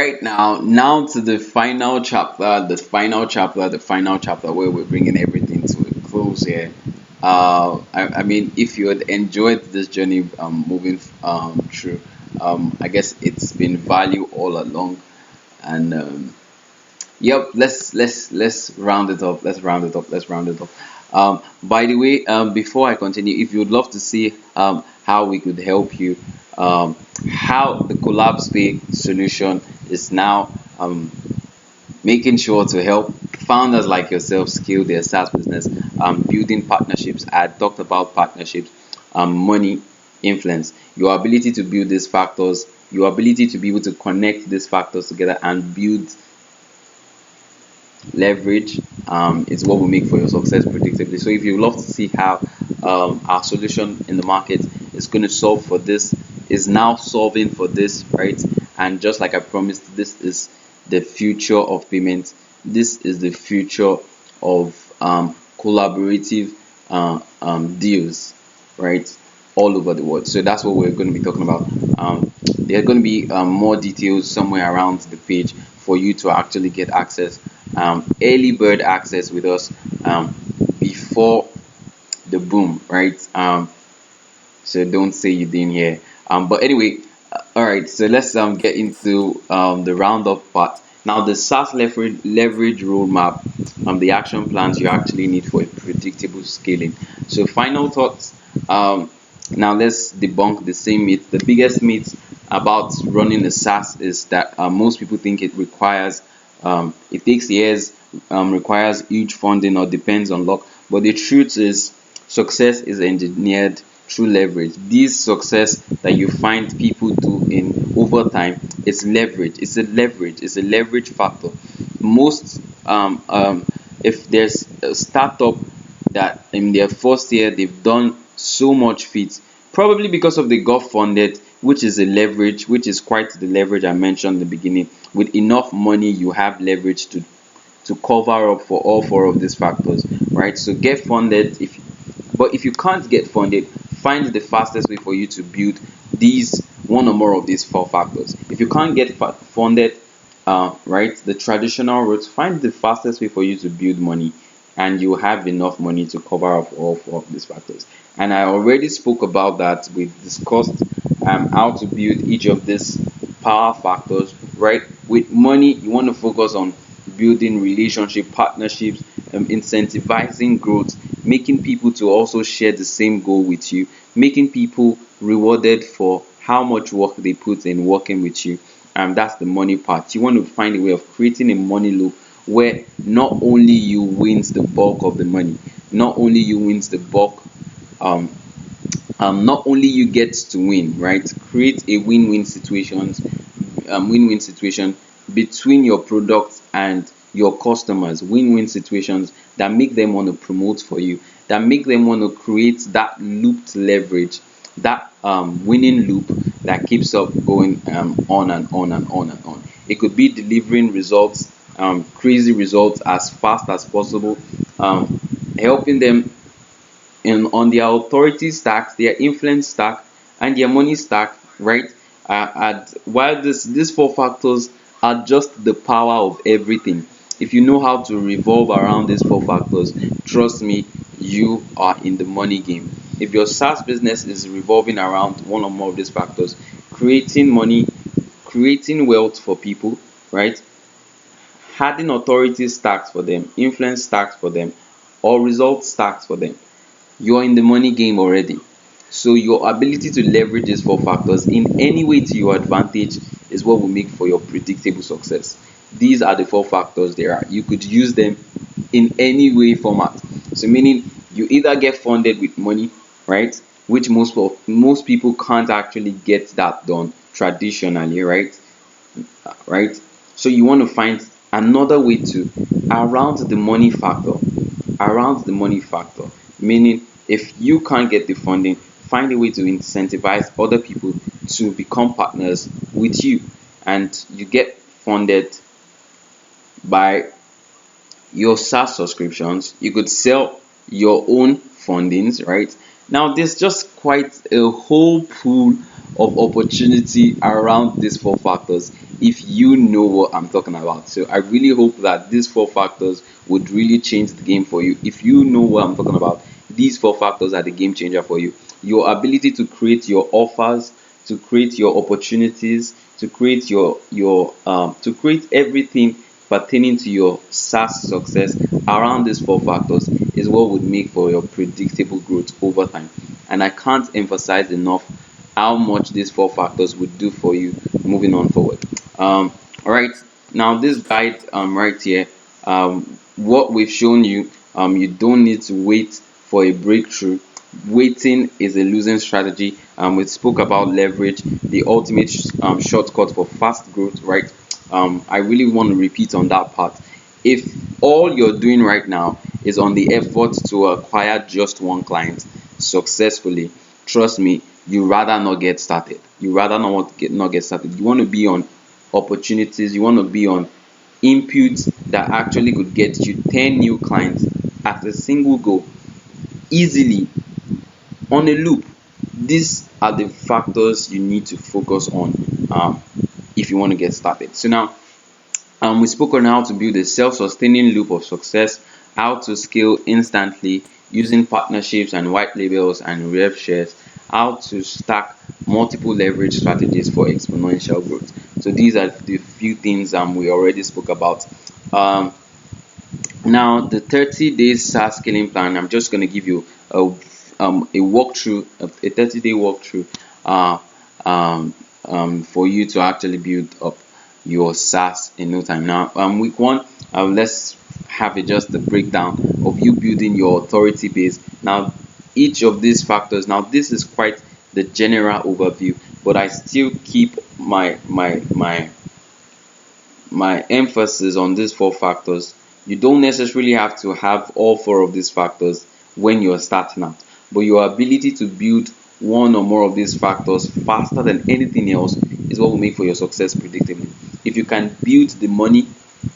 right, now to the final chapter, the final chapter where we're bringing everything to a close here. I mean, if you had enjoyed this journey, moving through, I guess it's been value all along. And yep, let's round it up. Let's round it up. By the way, before I continue, if you would love to see how we could help you, how the collapse pay solution is now making sure to help founders like yourself scale their SaaS business, building partnerships. I talked about partnerships, money, influence, your ability to build these factors, your ability to be able to connect these factors together and build leverage is what will make for your success predictably. So if you love to see how our solution in the market is going to solve for this, is now solving for this, right? And just like I promised, this is the future of payments. This is the future of collaborative deals, right? All over the world. So that's what we're going to be talking about. There are going to be more details somewhere around the page for you to actually get access, early bird access with us before the boom, right? So don't say you didn't hear. But anyway, all right. So let's get into the roundup part. Now, the SaaS leverage roadmap, the action plans you actually need for a predictable scaling. So, final thoughts. Now, let's debunk the same myth. The biggest myth about running a SaaS is that most people think it takes years, requires huge funding, or depends on luck. But the truth is, success is engineered through leverage. This success that you find people do in over time is leverage. It's a leverage factor. Most if there's a startup that in their first year they've done so much feat, probably because of they got funded, which is a leverage, which is quite the leverage I mentioned in the beginning. With enough money, you have leverage to cover up for all four of these factors, right? So get funded. If you can't get funded, find the fastest way for you to build these one or more of these four factors. If you can't get funded, right, the traditional route, find the fastest way for you to build money, and you have enough money to cover up all four of these factors. And I already spoke about that. We've discussed how to build each of these power factors, right? With money, you want to focus on building relationship, partnerships, incentivizing growth, making people to also share the same goal with you, making people rewarded for how much work they put in working with you. That's the money part. You want to find a way of creating a money loop where not only you wins the bulk of the money, not only you wins the bulk, um, not only you get to win, right? Create a win-win situation between your product and your customers. Win-win situations that make them want to promote for you, that make them want to create that looped leverage, that winning loop that keeps up going on and on and on and on. It could be delivering results, crazy results as fast as possible, helping them on their authority stack, their influence stack, and their money stack, right? And while these four factors are just the power of everything, if you know how to revolve around these four factors, trust me, you are in the money game. If your SaaS business is revolving around one or more of these factors, creating money, creating wealth for people, right? Adding authority stacks for them, influence stacks for them, or result stacks for them, you're in the money game already. So your ability to leverage these four factors in any way to your advantage is what will make for your predictable success. These are the four factors there are. You could use them in any way format. So meaning you either get funded with money, right? Which most people can't actually get that done traditionally, right? Right? So you want to find another way to around the money factor, around the money factor, meaning if you can't get the funding, find a way to incentivize other people to become partners with you, and you get funded by your SaaS subscriptions. You could sell your own fundings, right? Now there's just quite a whole pool of opportunity around these four factors if you know what I'm talking about. So I really hope that these four factors would really change the game for you. If you know what I'm talking about, these four factors are the game changer for you. Your ability to create your offers, to create your opportunities, to create to create everything pertaining to your SaaS success around these four factors is what would make for your predictable growth over time. And I can't emphasize enough how much these four factors would do for you moving on forward. All right, now this guide right here, what we've shown you, you don't need to wait for a breakthrough. Waiting is a losing strategy. We spoke about leverage, the ultimate shortcut for fast growth, right? I really want to repeat on that part. If all you're doing right now is on the effort to acquire just one client successfully, trust me, you rather not get started. You rather not get started. You want to be on opportunities. You want to be on inputs that actually could get you 10 new clients at a single go, easily, on a loop. These are the factors you need to focus on if you want to get started. So now, we spoke on how to build a self-sustaining loop of success, how to scale instantly using partnerships and white labels and rev shares, how to stack multiple leverage strategies for exponential growth. So these are the few things we already spoke about. Now the 30 days SaaS scaling plan, I'm just going to give you a walkthrough, a 30-day walkthrough uh, for you to actually build up your SaaS in no time. Now, week one, let's have it just a breakdown of you building your authority base. Now, each of these factors. Now, this is quite the general overview, but I still keep my emphasis on these four factors. You don't necessarily have to have all four of these factors when you're starting out, but your ability to build one or more of these factors faster than anything else is what will make for your success predictably. If you can build the money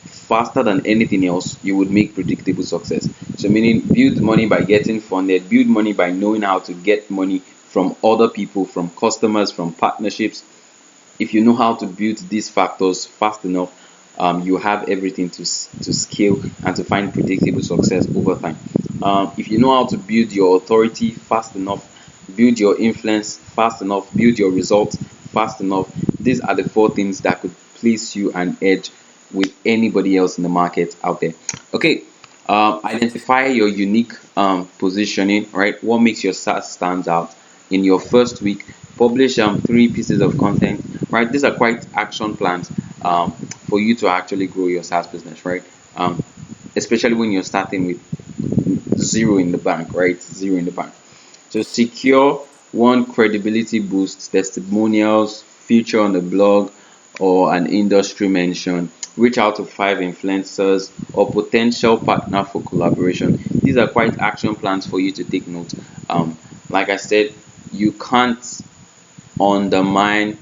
faster than anything else, you would make predictable success. So meaning, build money by getting funded, build money by knowing how to get money from other people, from customers, from partnerships. If you know how to build these factors fast enough, you have everything to scale and to find predictable success over time. If you know how to build your authority fast enough, build your influence fast enough, build your results fast enough, these are the four things that could place you an edge with anybody else in the market out there. Okay, identify your unique positioning, right? What makes your SaaS stands out in your first week? Publish 3 pieces of content, right? These are quite action plans for you to actually grow your SaaS business, right? Especially when you're starting with zero in the bank, right? Zero in the bank. So secure one credibility boost, testimonials, feature on the blog, or an industry mention. Reach out to 5 influencers or potential partner for collaboration. These are quite action plans for you to take note. Like I said, you can't undermine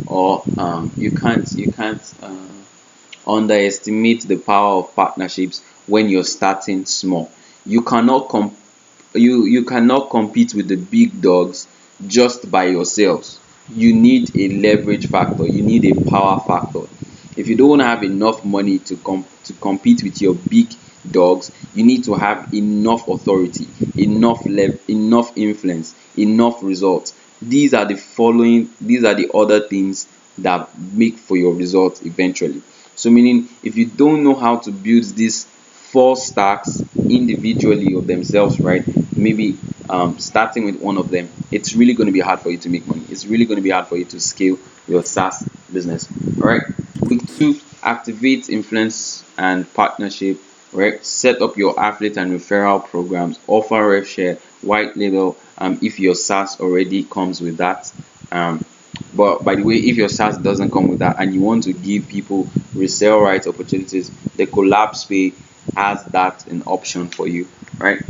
or you can't underestimate the power of partnerships when you're starting small. You cannot you cannot compete with the big dogs just by yourselves. You need a leverage factor, you need a power factor. If you don't have enough money to compete with your big dogs, you need to have enough authority, enough influence, enough results. These are the other things that make for your results eventually. So meaning, if you don't know how to build these four stacks individually of themselves, right? Maybe starting with one of them, it's really going to be hard for you to make money. It's really going to be hard for you to scale your SaaS business. All right. Week two, activate influence and partnership. Right. Set up your affiliate and referral programs. Offer rev share, white label. If your SaaS already comes with that. But by the way, if your SaaS doesn't come with that and you want to give people resale rights opportunities, the collapse pay has that an option for you, right?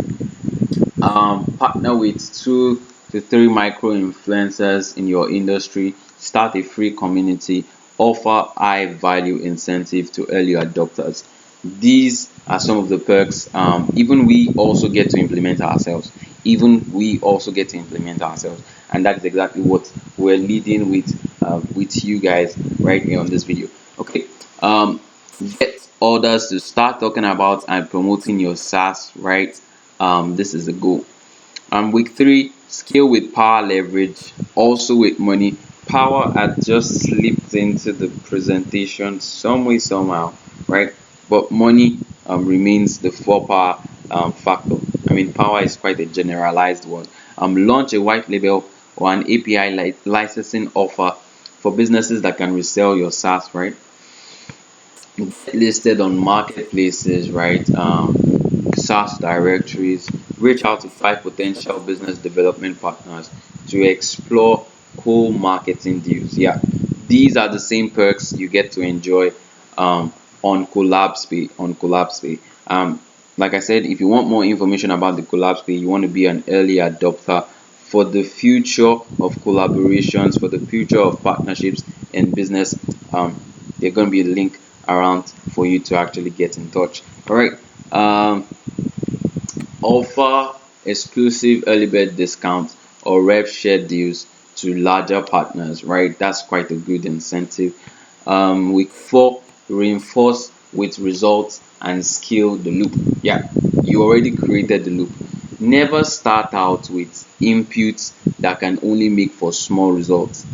Partner with 2 to 3 micro influencers in your industry, start a free community, offer high value incentive to early adopters. These are some of the perks. Even we also get to implement ourselves. Even we also get to implement ourselves, and that's exactly what we're leading with you guys right here on this video. Okay, get others to start talking about and promoting your SaaS. Right, this is the goal. Week three, scale with power leverage, also with money. Power had just slipped into the presentation some way, somehow, right? But money remains the four power factor. I mean, power is quite a generalized one. Launch a white label or an API licensing offer for businesses that can resell your SaaS, right? Get listed on marketplaces, right? SaaS directories, reach out to 5 potential business development partners to explore cool marketing deals. Yeah, these are the same perks you get to enjoy on CollabsPay. Like I said, if you want more information about the CollabsPay, you want to be an early adopter for the future of collaborations, for the future of partnerships in business. There's going to be a link around for you to actually get in touch. All right. Offer exclusive early bird discounts or rev share deals to larger partners, right? That's quite a good incentive. Week four, reinforce with results and scale the loop. Yeah, you already created the loop. Never start out with inputs that can only make for small results.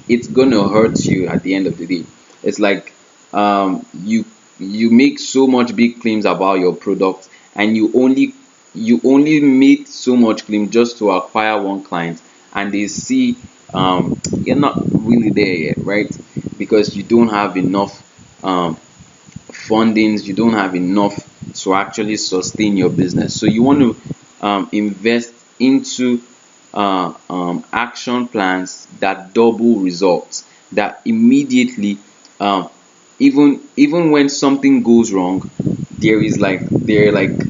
It's gonna hurt you at the end of the day. It's like you make so much big claims about your product, and you only made so much claim just to acquire one client, and they see you're not really there yet, right? Because you don't have enough fundings, you don't have enough to actually sustain your business. So you want to invest into action plans that double results, that immediately, um, even when something goes wrong, there are like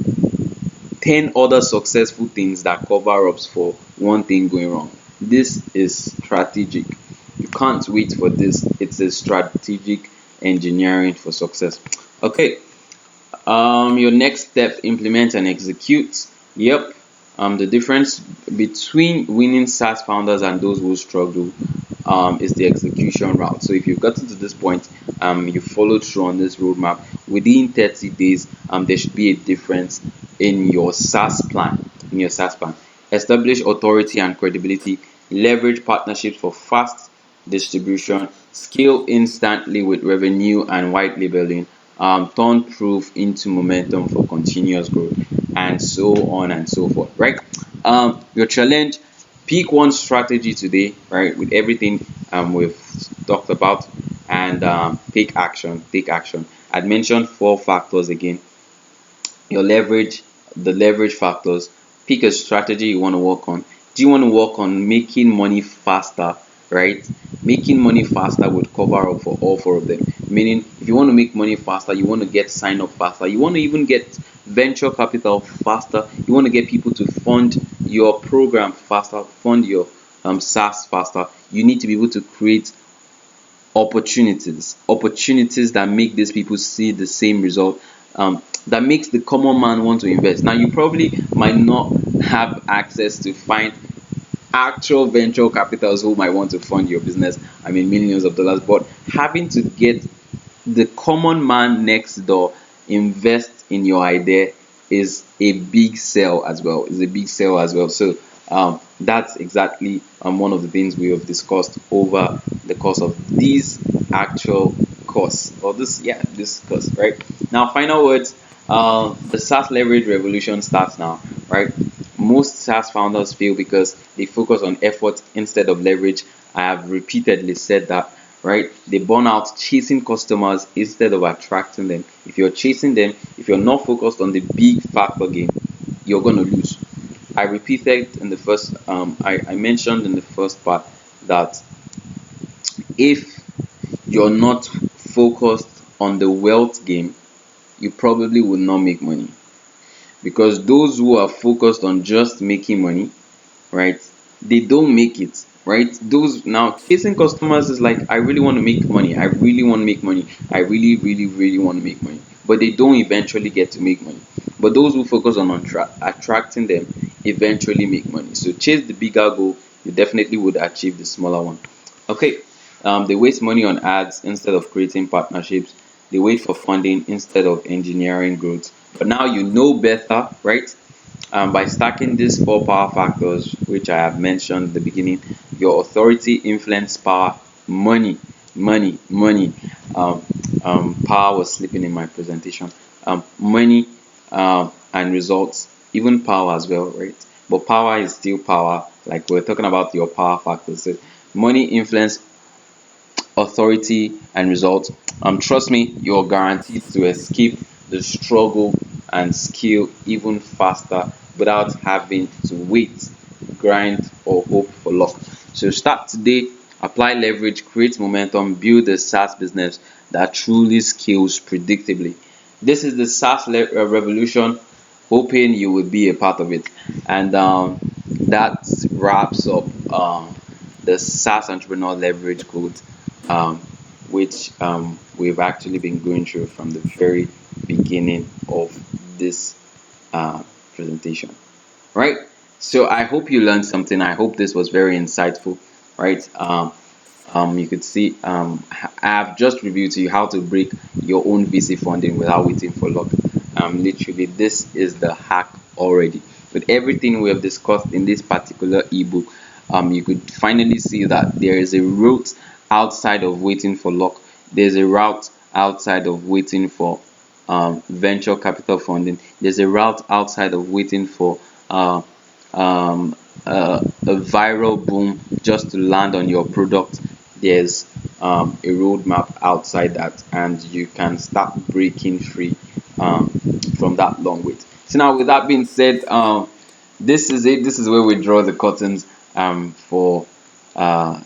10 other successful things that cover ups for one thing going wrong. This is strategic. You can't wait for this. It's a strategic engineering for success. Okay, your next step, implement and execute. Yep. The difference between winning SaaS founders and those who struggle is the execution route. So if you've gotten to this point, you followed through on this roadmap within 30 days, there should be a difference in your SaaS plan. Establish authority and credibility. Leverage partnerships for fast distribution. Scale instantly with revenue and white labeling. Turn proof into momentum for continuous growth, and so on and so forth, right? Your challenge, pick one strategy today, right, with everything we've talked about, and take action. I'd mentioned 4 factors again. Your leverage, the leverage factors. Pick a strategy you want to work on. Do you want to work on making money faster, right? Making money faster would cover up for all 4 of them. Meaning, if you want to make money faster, you want to get sign up faster, you want to even get venture capital faster, you want to get people to fund your program faster, fund your SaaS faster, you need to be able to create opportunities that make these people see the same result, that makes the common man want to invest. Now, you probably might not have access to find actual venture capitals who might want to fund your business, I mean millions of dollars, but having to get the common man next door invest in your idea is a big sell as well. So that's exactly one of the things we have discussed over the course of these actual course, or this course, right? Now, final words. The SaaS leverage revolution starts now, right? Most SaaS founders fail because they focus on effort instead of leverage. I have repeatedly said that, right? They burn out chasing customers instead of attracting them. If you're chasing them, if you're not focused on the big factor game, you're going to lose. I repeated in the first, I mentioned in the first part that if you're not focused on the wealth game, you probably will not make money. Because those who are focused on just making money, right, they don't make it, right? Those now chasing customers is like, I really want to make money, I really want to make money, I really want to make money, but they don't eventually get to make money. But those who focus on attracting them eventually make money. So chase the bigger goal, you definitely would achieve the smaller one. Okay, they waste money on ads instead of creating partnerships. They wait for funding instead of engineering growth. But now you know better, right? By stacking these four power factors, which I have mentioned at the beginning: your authority, influence, power, money, money. Power was slipping in my presentation. Money and results, even power as well, right? But power is still power. Like we're talking about your power factors. So money, influence, authority, and results. Trust me, you're guaranteed to escape the struggle and skill even faster without having to wait, grind, or hope for luck. So start today, apply leverage, create momentum, build a SaaS business that truly scales predictably. This is the SaaS revolution. Hoping you would be a part of it. And that wraps up the SaaS entrepreneur leverage code, um, which we've actually been going through from the very beginning of this presentation. Right? So I hope you learned something. I hope this was very insightful. Right? You could see I've just reviewed to you how to break your own VC funding without waiting for luck. Literally, this is the hack already. With everything we have discussed in this particular ebook, you could finally see that there is a route outside of waiting for luck. There's a route outside of waiting for venture capital funding. There's a route outside of waiting for a viral boom just to land on your product. There's a roadmap outside that, and you can start breaking free from that long wait. So now, with that being said, this is it. This is where we draw the curtains for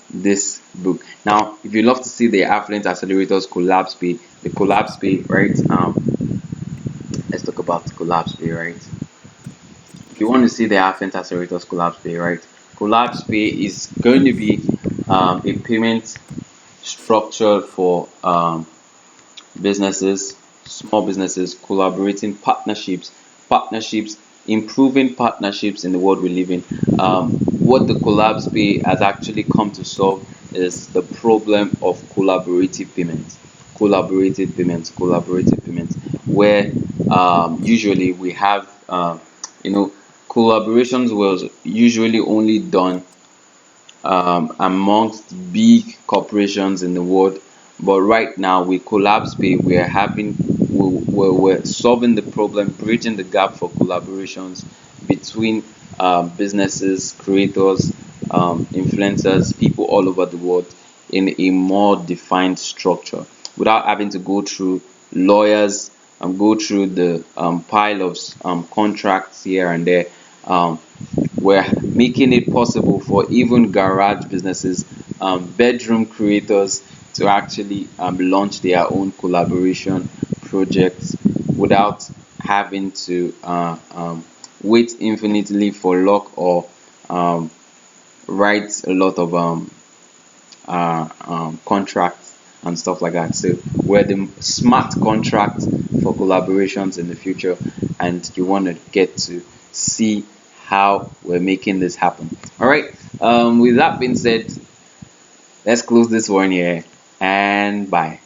this book. Now, if you love to see the Affluent Accelerators collapse pay, the collapse pay, right? Let's talk about the collapse pay, right? If you want to see the Affluent Accelerators collapse pay, right? Collapse pay is going to be a payment structure for businesses, small businesses, collaborating partnerships, improving partnerships in the world we live in. What the collapse pay has actually come to solve is the problem of collaborative payments, where usually we have, you know, collaborations was usually only done amongst big corporations in the world. But right now, with collapse pay, we're solving the problem, bridging the gap for collaborations between businesses, creators, influencers, people all over the world in a more defined structure without having to go through lawyers and go through the pile of contracts here and there. Um, we're making it possible for even garage businesses, bedroom creators to actually launch their own collaboration projects without having to wait infinitely for luck or write a lot of contracts and stuff like that. So we're the smart contract for collaborations in the future, and you want to get to see how we're making this happen. All right. With that being said, let's close this one here, and bye.